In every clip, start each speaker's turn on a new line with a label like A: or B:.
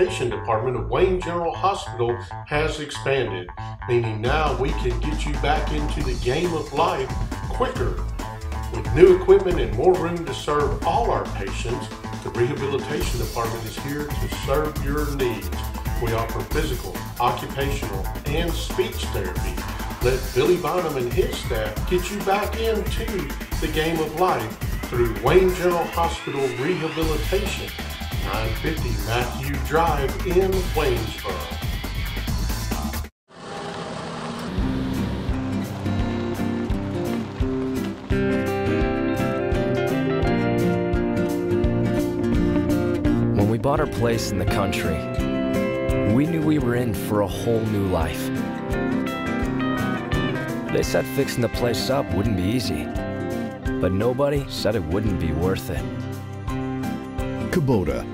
A: Rehabilitation Department of Wayne General Hospital has expanded, meaning now we can get you back into the game of life quicker. With new equipment and more room to serve all our patients, the Rehabilitation Department is here to serve your needs. We offer physical, occupational, and speech therapy. Let Billy Bonham and his staff get you back into the game of life through Wayne General Hospital Rehabilitation, 950 Matthew Drive in Waynesboro.
B: When we bought our place in the country, we knew we were in for a whole new life. They said fixing the place up wouldn't be easy, but nobody said it wouldn't be worth it.
C: Kubota.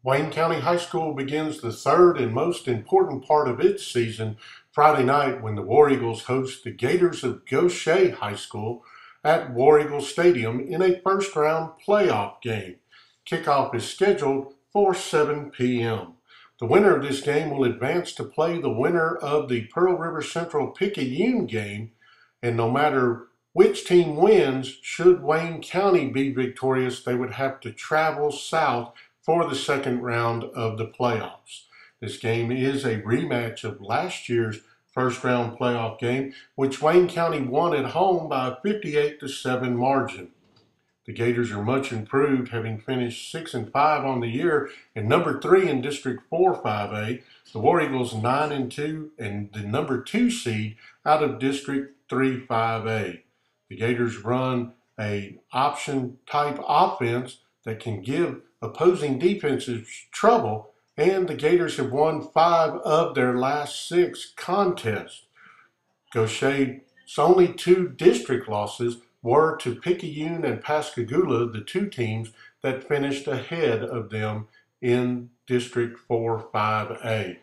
A: Wayne County High School begins the third and most important part of its season Friday night when the War Eagles host the Gators of Goshen High School at War Eagle Stadium in a first-round playoff game. Kickoff is scheduled for 7 p.m. The winner of this game will advance to play the winner of the Pearl River Central Picayune game, and no matter which team wins, should Wayne County be victorious, they would have to travel south for the second round of the playoffs. This game is a rematch of last year's first-round playoff game, which Wayne County won at home by a 58-7 margin. The Gators are much improved, having finished 6-5 on the year and number 3 in District 4 5A. The War Eagles 9-2 and the number 2 seed out of District 3 5A. The Gators run an option-type offense that can give opposing defenses trouble, and the Gators have won 5 of their last 6 contests. Goshen's only 2 district losses were to Picayune and Pascagoula, the 2 teams that finished ahead of them in District 4 5A.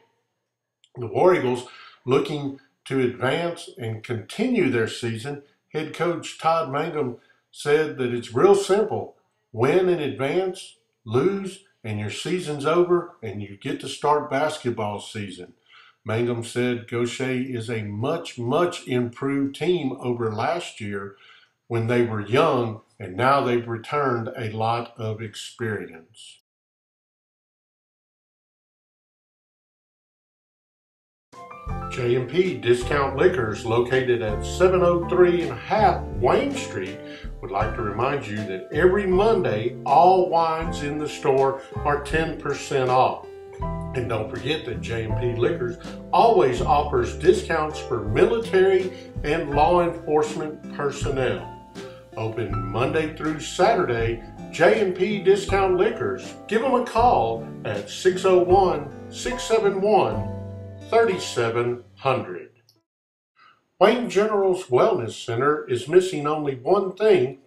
A: The War Eagles, looking to advance and continue their season, head coach Todd Mangum said that it's real simple. Win in advance, lose, and your season's over, and you get to start basketball season. Mangum said Goshen is a much improved team over last year when they were young, and now they've returned a lot of experience. J&P Discount Liquors, located at 703 and half Wayne Street, would like to remind you that every Monday, all wines in the store are 10% off. And don't forget that J&P Liquors always offers discounts for military and law enforcement personnel. Open Monday through Saturday, J&P Discount Liquors. Give them a call at 601-671-3700. Wayne General's Wellness Center is missing only one thing,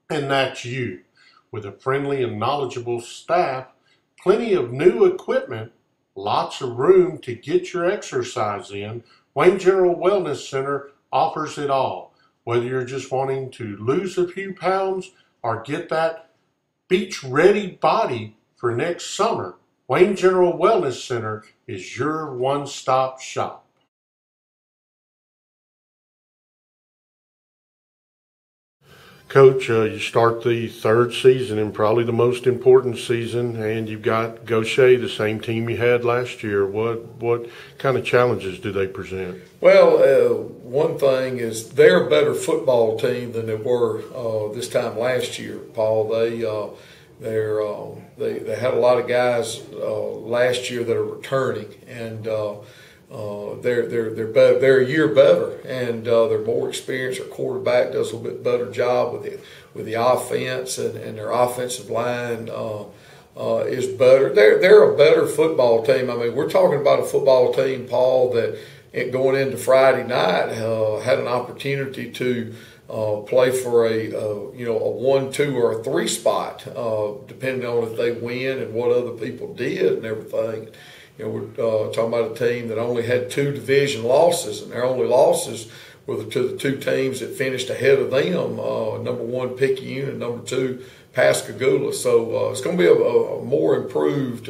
A: and that's you. With a friendly and knowledgeable staff, plenty of new equipment, lots of room to get your exercise in, Wayne General Wellness Center offers it all. Whether you're just wanting to lose a few pounds or get that beach-ready body for next summer, Wayne General Wellness Center is your one-stop shop. Coach, you start the third season and probably the most important season, and you've got Goshen, the same team you had last year. What kind of challenges do they present?
D: Well, one thing is they're a better football team than they were this time last year, Paul. They had a lot of guys last year that are returning, and they're a year better, and they're more experienced. Their quarterback does a little bit better job with the offense, and their offensive line is better. They're a better football team. I mean, we're talking about a football team, Paul, that going into Friday night had an opportunity to play for a 1, 2, or a 3 spot, depending on if they win and what other people did and everything. We're talking about a team that only had 2 division losses, and their only losses to the two teams that finished ahead of them, number one Picayune and number two Pascagoula. So it's going to be a more improved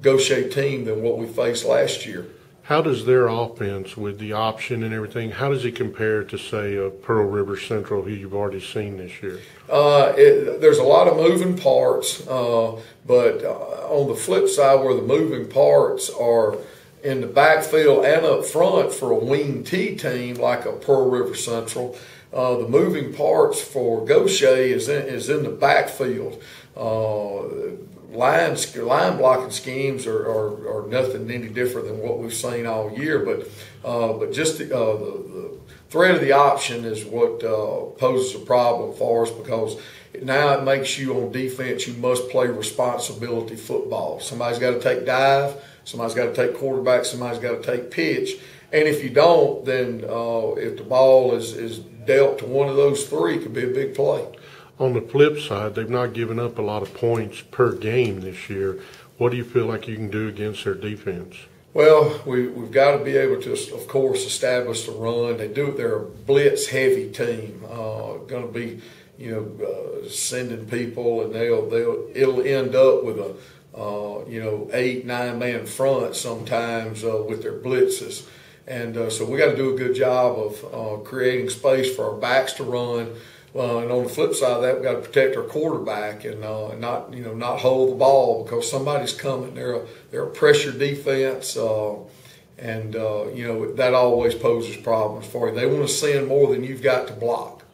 D: Gaucher team than what we faced last year.
A: How does their offense, with the option and everything, how does it compare to, say, Pearl River Central, who you've already seen this year?
D: There's a lot of moving parts, but on the flip side, where the moving parts are in the backfield and up front for a wing T team like a Pearl River Central, the moving parts for Gaucher is in the backfield. Line blocking schemes are nothing any different than what we've seen all year, but just the threat of the option is what poses a problem for us, because now it makes you on defense, you must play responsibility football. Somebody's got to take dive, somebody's got to take quarterback, somebody's got to take pitch, and if you don't, then if the ball is dealt to one of those three, it could be a big play.
A: On the flip side, they've not given up a lot of points per game this year. What do you feel like you can do against their defense?
D: Well, we've got to be able to, of course, establish the run. They're a blitz-heavy team. Going to be, sending people, and it'll end up with a 8-9 man front sometimes with their blitzes. And so we got to do a good job of creating space for our backs to run. And on the flip side of that, we've got to protect our quarterback and not hold the ball, because somebody's coming. They're a pressure defense, and that always poses problems for you. They want to send more than you've got to block.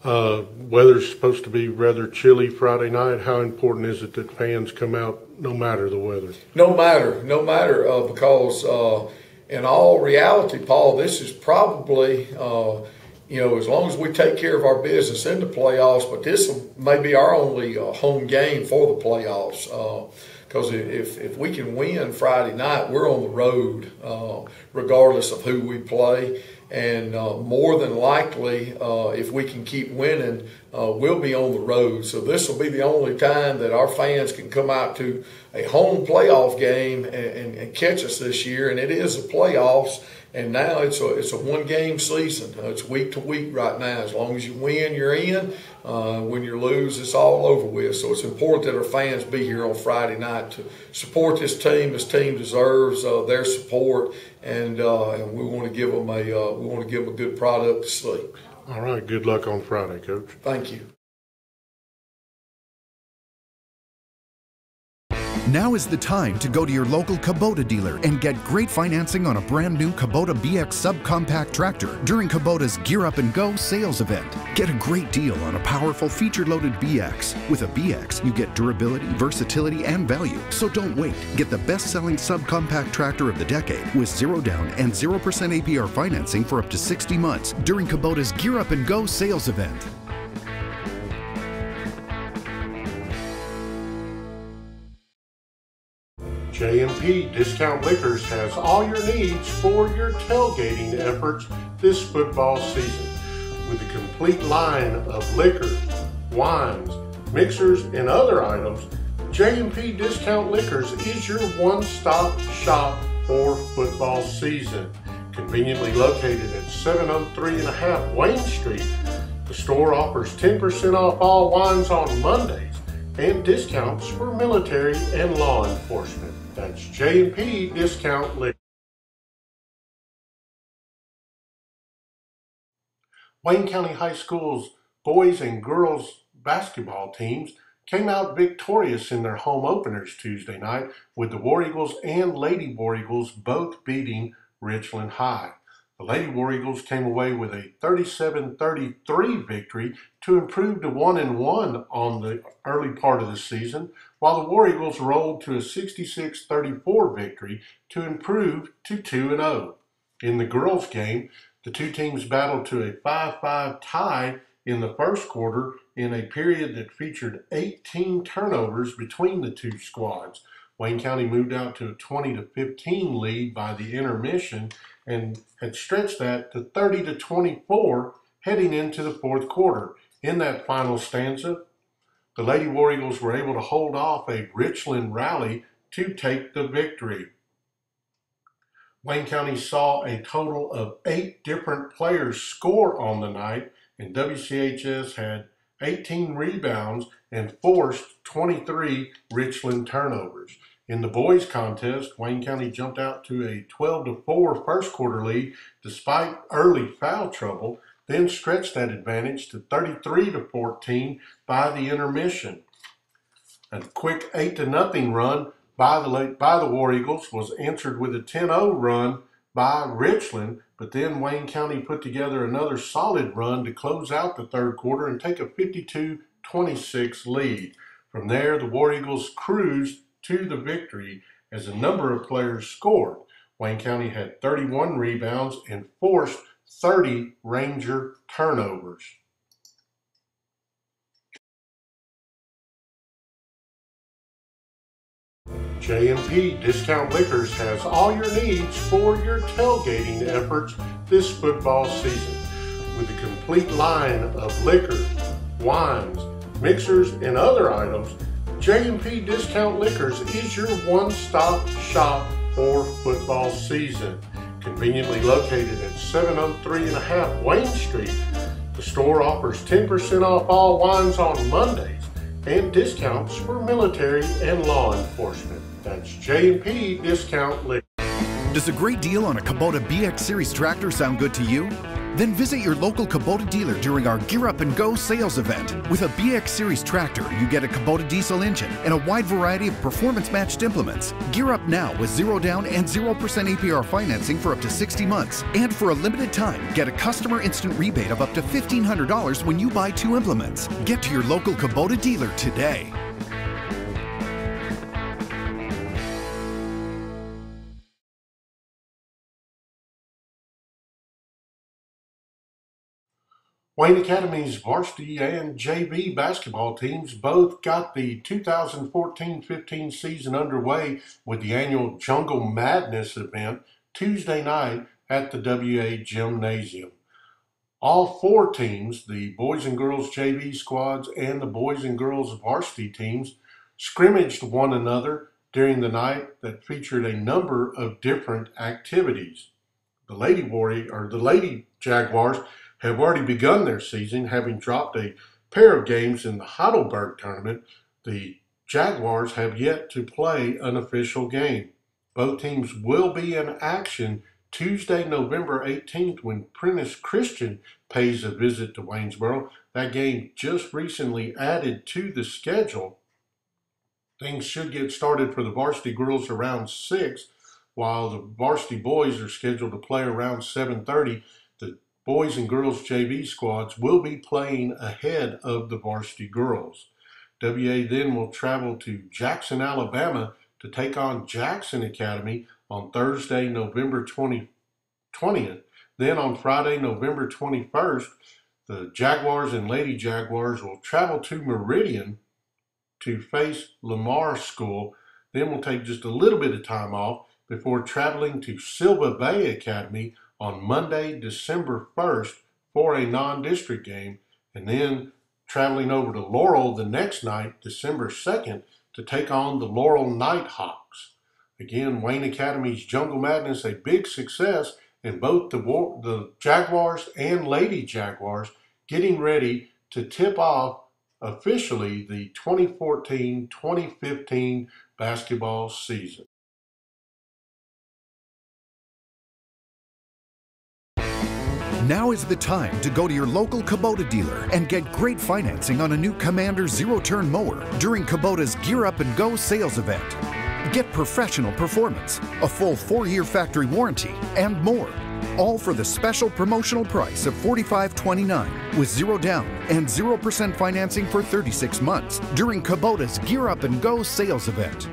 A: Weather's supposed to be rather chilly Friday night. How important is it that fans come out no matter the weather?
D: No matter, because in all reality, Paul, this is probably as long as we take care of our business in the playoffs, but this may be our only home game for the playoffs. Because if we can win Friday night, we're on the road regardless of who we play. And more than likely, if we can keep winning, we'll be on the road. So this will be the only time that our fans can come out to a home playoff game and catch us this year. And it is the playoffs. And now it's a one-game season. It's week to week right now. As long as you win, you're in. When you lose, it's all over with. So it's important that our fans be here on Friday night to support this team. This team deserves their support, and we want to give them a good product to see.
A: All right. Good luck on Friday, Coach.
D: Thank you.
C: Now is the time to go to your local Kubota dealer and get great financing on a brand new Kubota BX subcompact tractor during Kubota's Gear Up and Go sales event. Get a great deal on a powerful feature-loaded BX. With a BX, you get durability, versatility, and value. So don't wait. Get the best-selling subcompact tractor of the decade with 0 down and 0% APR financing for up to 60 months during Kubota's Gear Up and Go sales event.
A: J&P Discount Liquors has all your needs for your tailgating efforts this football season. With a complete line of liquor, wines, mixers, and other items, J&P Discount Liquors is your one-stop shop for football season. Conveniently located at 703.5 Wayne Street, the store offers 10% off all wines on Mondays and discounts for military and law enforcement. That's J&P Discount Liquor. Wayne County High School's boys and girls basketball teams came out victorious in their home openers Tuesday night, with the War Eagles and Lady War Eagles both beating Richland High. The Lady War Eagles came away with a 37-33 victory to improve to 1-1 on the early part of the season, while the War Eagles rolled to a 66-34 victory to improve to 2-0. In the girls' game, the two teams battled to a 5-5 tie in the first quarter in a period that featured 18 turnovers between the two squads. Wayne County moved out to a 20-15 lead by the intermission and had stretched that to 30-24 heading into the fourth quarter. In that final stanza, the Lady War Eagles were able to hold off a Richland rally to take the victory. Wayne County saw a total of 8 different players score on the night, and WCHS had 18 rebounds and forced 23 Richland turnovers. In the boys contest, Wayne County jumped out to a 12-4 first quarter lead despite early foul trouble, then stretched that advantage to 33-14 by the intermission. A quick 8-0 run by the War Eagles was answered with a 10-0 run by Richland, but then Wayne County put together another solid run to close out the third quarter and take a 52-26 lead. From there, the War Eagles cruised to the victory as a number of players scored. Wayne County had 31 rebounds and forced 30 Ranger turnovers. J&P Discount Liquors has all your needs for your tailgating efforts this football season. With a complete line of liquor, wines, mixers, and other items, J&P Discount Liquors is your one-stop shop for football season. Conveniently located at 703.5 Wayne Street, the store offers 10% off all wines on Mondays and discounts for military and law enforcement. That's J&P Discount Liquor.
C: Does a great deal on a Kubota BX Series tractor sound good to you? Then visit your local Kubota dealer during our Gear Up and Go sales event. With a BX Series tractor, you get a Kubota diesel engine and a wide variety of performance-matched implements. Gear up now with 0 down and 0% APR financing for up to 60 months. And for a limited time, get a customer instant rebate of up to $1,500 when you buy 2 implements. Get to your local Kubota dealer today.
A: Wayne Academy's varsity and JV basketball teams both got the 2014-15 season underway with the annual Jungle Madness event Tuesday night at the WA Gymnasium. All 4 teams, the boys and girls JV squads and the boys and girls varsity teams, scrimmaged one another during the night that featured a number of different activities. The Lady Jaguars have already begun their season, having dropped a pair of games in the Heidelberg tournament. The Jaguars have yet to play an official game. Both teams will be in action Tuesday, November 18th, when Prentice Christian pays a visit to Waynesboro. That game just recently added to the schedule. Things should get started for the varsity girls around 6, while the varsity boys are scheduled to play around 7:30. The boys and girls JV squads will be playing ahead of the varsity girls. WA then will travel to Jackson, Alabama to take on Jackson Academy on Thursday, November 20th. Then on Friday, November 21st, the Jaguars and Lady Jaguars will travel to Meridian to face Lamar School. Then we'll take just a little bit of time off before traveling to Silva Bay Academy on Monday, December 1st for a non-district game, and then traveling over to Laurel the next night, December 2nd, to take on the Laurel Nighthawks. Again, Wayne Academy's Jungle Madness, a big success, and both the Jaguars and Lady Jaguars getting ready to tip off officially the 2014-2015 basketball season.
C: Now is the time to go to your local Kubota dealer and get great financing on a new Commander zero-turn mower during Kubota's Gear Up and Go sales event. Get professional performance, a full 4-year factory warranty, and more. All for the special promotional price of $45.29 with 0 down and 0% financing for 36 months during Kubota's Gear Up and Go sales event.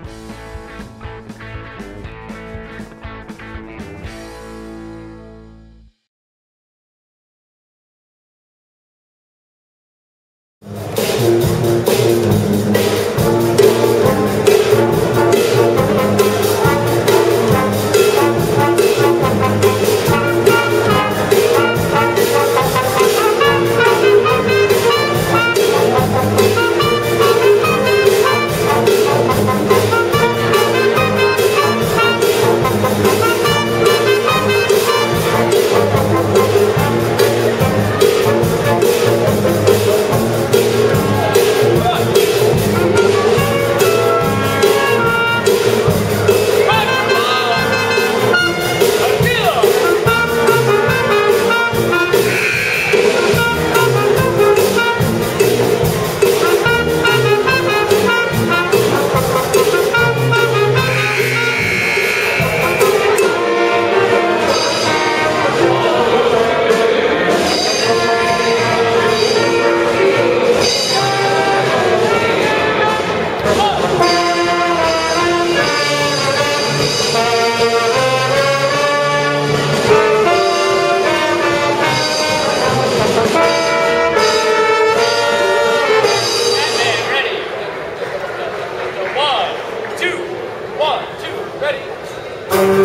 D: Thank you.